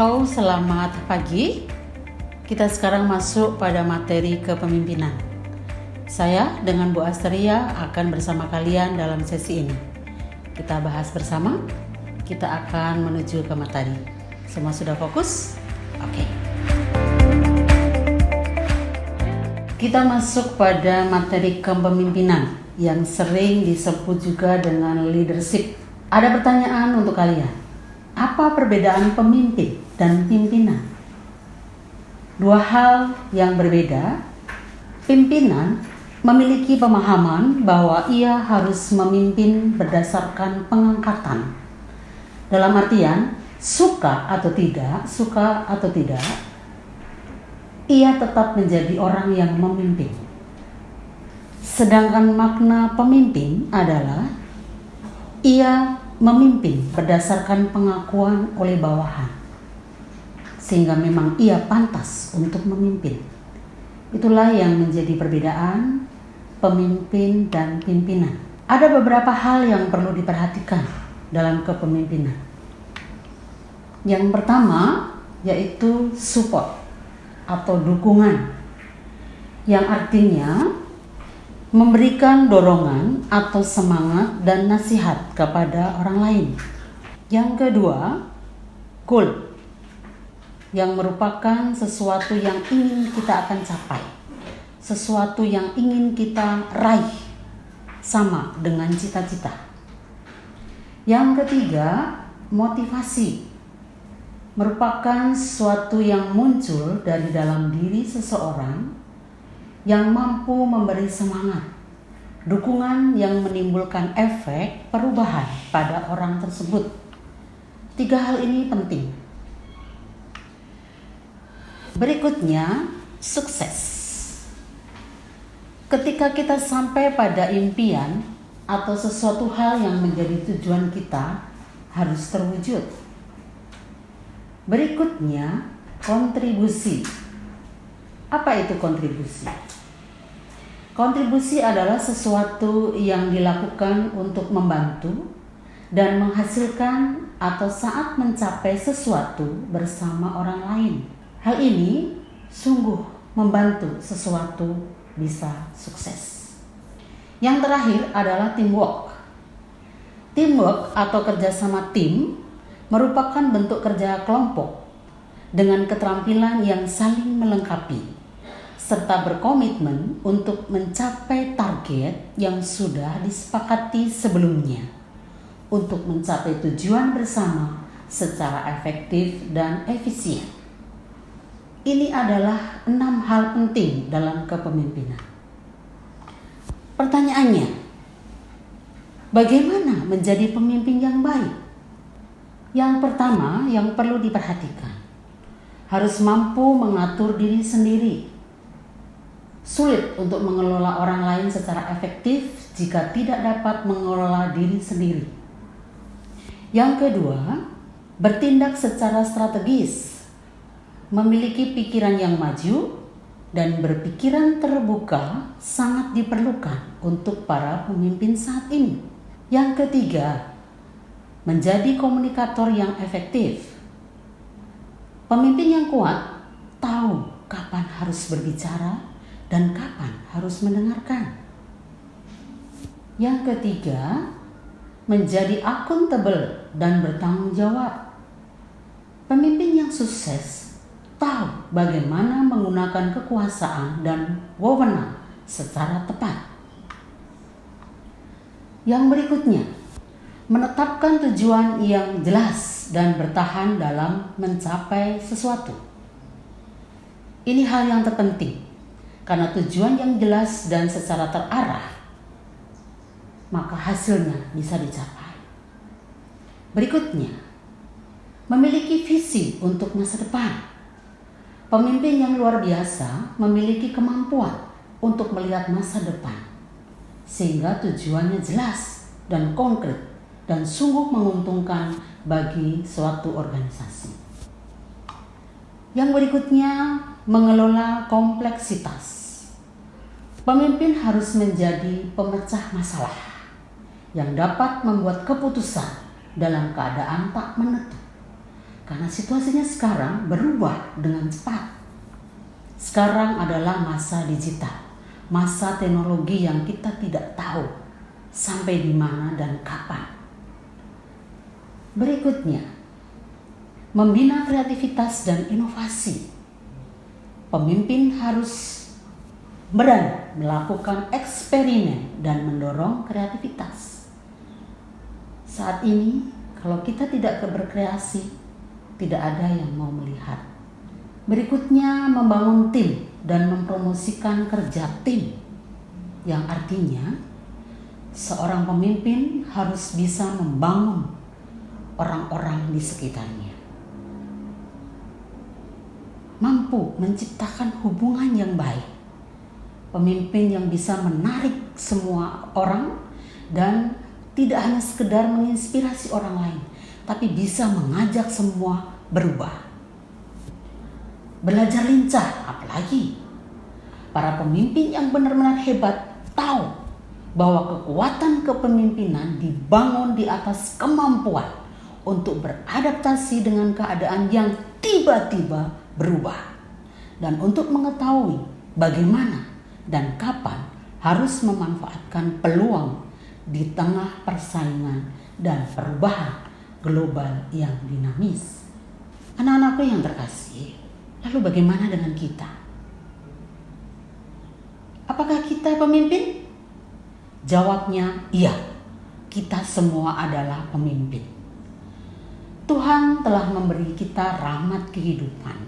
Halo, selamat pagi. Kita sekarang masuk pada materi kepemimpinan. Saya dengan Bu Asteria akan bersama kalian dalam sesi ini. Kita bahas bersama, kita akan menuju ke materi. Semua sudah fokus? Oke. Kita masuk pada materi kepemimpinan yang sering disebut juga dengan leadership. Ada pertanyaan untuk kalian. Apa perbedaan pemimpin dan pimpinan? Dua hal yang berbeda. Pimpinan memiliki pemahaman bahwa ia harus memimpin berdasarkan pengangkatan. Dalam artian, suka atau tidak, ia tetap menjadi orang yang memimpin. Sedangkan makna pemimpin adalah ia memimpin berdasarkan pengakuan oleh bawahan, sehingga memang ia pantas untuk memimpin. Itulah yang menjadi perbedaan pemimpin dan pimpinan. Ada beberapa hal yang perlu diperhatikan dalam kepemimpinan. Yang pertama yaitu support atau dukungan, yang artinya memberikan dorongan atau semangat dan nasihat kepada orang lain. Yang kedua, goal, yang merupakan sesuatu yang ingin kita akan capai, sesuatu yang ingin kita raih, sama dengan cita-cita. Yang ketiga, motivasi, merupakan sesuatu yang muncul dari dalam diri seseorang yang mampu memberi semangat, dukungan yang menimbulkan efek perubahan pada orang tersebut. Tiga hal ini penting. Berikutnya, sukses. Ketika kita sampai pada impian atau sesuatu hal yang menjadi tujuan kita harus terwujud. Berikutnya, kontribusi. Apa itu kontribusi? Kontribusi adalah sesuatu yang dilakukan untuk membantu dan menghasilkan atau saat mencapai sesuatu bersama orang lain. Hal ini sungguh membantu sesuatu bisa sukses. Yang terakhir adalah teamwork. Teamwork atau kerjasama tim merupakan bentuk kerja kelompok dengan keterampilan yang saling melengkapi serta berkomitmen untuk mencapai target yang sudah disepakati sebelumnya untuk mencapai tujuan bersama secara efektif dan efisien. Ini adalah 6 hal penting dalam kepemimpinan. Pertanyaannya, bagaimana menjadi pemimpin yang baik? Yang pertama yang perlu diperhatikan, harus mampu mengatur diri sendiri. Sulit untuk mengelola orang lain secara efektif jika tidak dapat mengelola diri sendiri. Yang kedua, bertindak secara strategis, memiliki pikiran yang maju dan berpikiran terbuka sangat diperlukan untuk para pemimpin saat ini. Yang ketiga, menjadi komunikator yang efektif. Pemimpin yang kuat tahu kapan harus berbicara dan kapan harus mendengarkan. Yang ketiga, menjadi akuntabel dan bertanggung jawab. Pemimpin yang sukses tahu bagaimana menggunakan kekuasaan dan wewenang secara tepat. Yang berikutnya, menetapkan tujuan yang jelas dan bertahan dalam mencapai sesuatu. Ini hal yang terpenting. Karena tujuan yang jelas dan secara terarah, maka hasilnya bisa dicapai. Berikutnya, memiliki visi untuk masa depan. Pemimpin yang luar biasa memiliki kemampuan untuk melihat masa depan, sehingga tujuannya jelas dan konkret dan sungguh menguntungkan bagi suatu organisasi. Yang berikutnya, mengelola kompleksitas. Pemimpin harus menjadi pemecah masalah yang dapat membuat keputusan dalam keadaan tak menentu, Karena situasinya sekarang berubah dengan cepat. Sekarang adalah masa digital, masa teknologi yang kita tidak tahu sampai di mana dan kapan. Berikutnya, membina kreativitas dan inovasi. Pemimpin harus berani melakukan eksperimen dan mendorong kreativitas. Saat ini, kalau kita tidak berkreasi, tidak ada yang mau melihat. Berikutnya, membangun tim dan mempromosikan kerja tim, yang artinya seorang pemimpin harus bisa membangun orang-orang di sekitarnya, mampu menciptakan hubungan yang baik, pemimpin yang bisa menarik semua orang dan tidak hanya sekedar menginspirasi orang lain, tapi bisa mengajak semua berubah. Belajar lincah, apalagi para pemimpin yang benar-benar hebat tahu bahwa kekuatan kepemimpinan dibangun di atas kemampuan untuk beradaptasi dengan keadaan yang tiba-tiba berubah, dan untuk mengetahui bagaimana dan kapan harus memanfaatkan peluang di tengah persaingan dan perubahan global yang dinamis. Anak-anakku yang terkasih, lalu bagaimana dengan kita? Apakah kita pemimpin? Jawabnya iya, kita semua adalah pemimpin. Tuhan telah memberi kita rahmat kehidupan.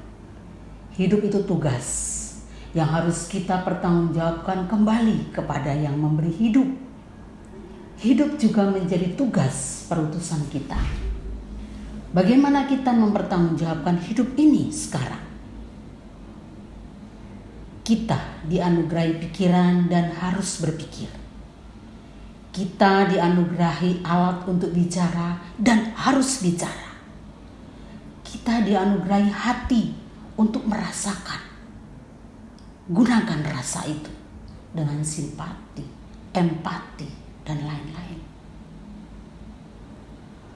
Hidup itu tugas yang harus kita pertanggungjawabkan kembali kepada yang memberi hidup. Hidup juga menjadi tugas perutusan kita. Bagaimana kita mempertanggungjawabkan hidup ini sekarang? Kita dianugerahi pikiran dan harus berpikir. Kita dianugerahi alat untuk bicara dan harus bicara. Kita dianugerahi hati untuk merasakan. Gunakan rasa itu dengan simpati, empati, dan lain-lain.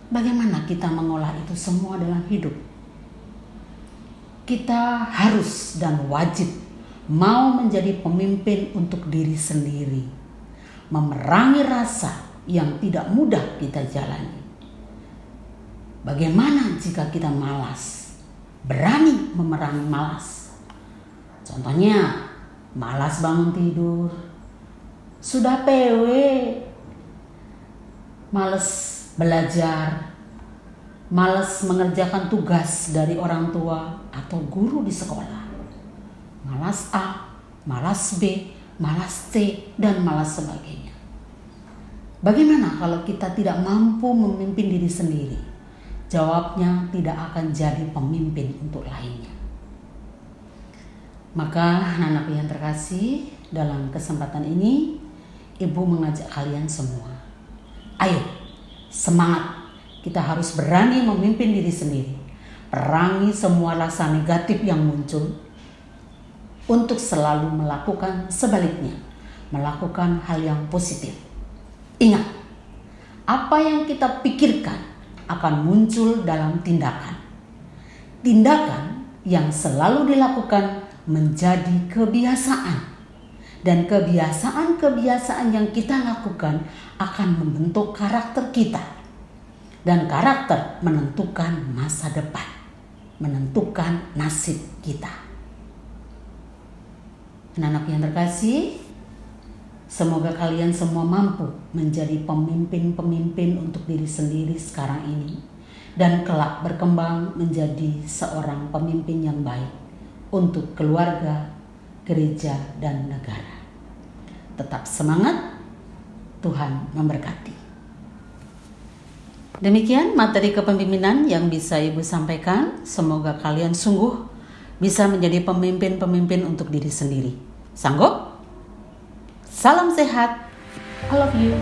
Bagaimana kita mengolah itu semua dalam hidup? Kita harus dan wajib mau menjadi pemimpin untuk diri sendiri, memerangi rasa yang tidak mudah kita jalani. Bagaimana jika kita malas? Berani memerangi malas. Contohnya, malas bangun tidur, sudah PW, malas belajar, malas mengerjakan tugas dari orang tua atau guru di sekolah. Malas A, malas B, malas C, dan malas sebagainya. Bagaimana kalau kita tidak mampu memimpin diri sendiri? Jawabnya tidak akan jadi pemimpin untuk lainnya. Maka anak-anak yang terkasih, dalam kesempatan ini Ibu mengajak kalian semua, ayo semangat, kita harus berani memimpin diri sendiri. Perangi semua rasa negatif yang muncul untuk selalu melakukan sebaliknya, melakukan hal yang positif. Ingat, apa yang kita pikirkan akan muncul dalam tindakan. Tindakan yang selalu dilakukan menjadi kebiasaan. Dan kebiasaan-kebiasaan yang kita lakukan akan membentuk karakter kita. Dan karakter menentukan masa depan, menentukan nasib kita. Anak-anak yang terkasih, semoga kalian semua mampu menjadi pemimpin-pemimpin untuk diri sendiri sekarang ini, dan kelak berkembang menjadi seorang pemimpin yang baik untuk keluarga, gereja, dan negara. Tetap semangat, Tuhan memberkati. Demikian materi kepemimpinan yang bisa Ibu sampaikan. Semoga kalian sungguh bisa menjadi pemimpin-pemimpin untuk diri sendiri. Sanggup? Salam sehat. I love you.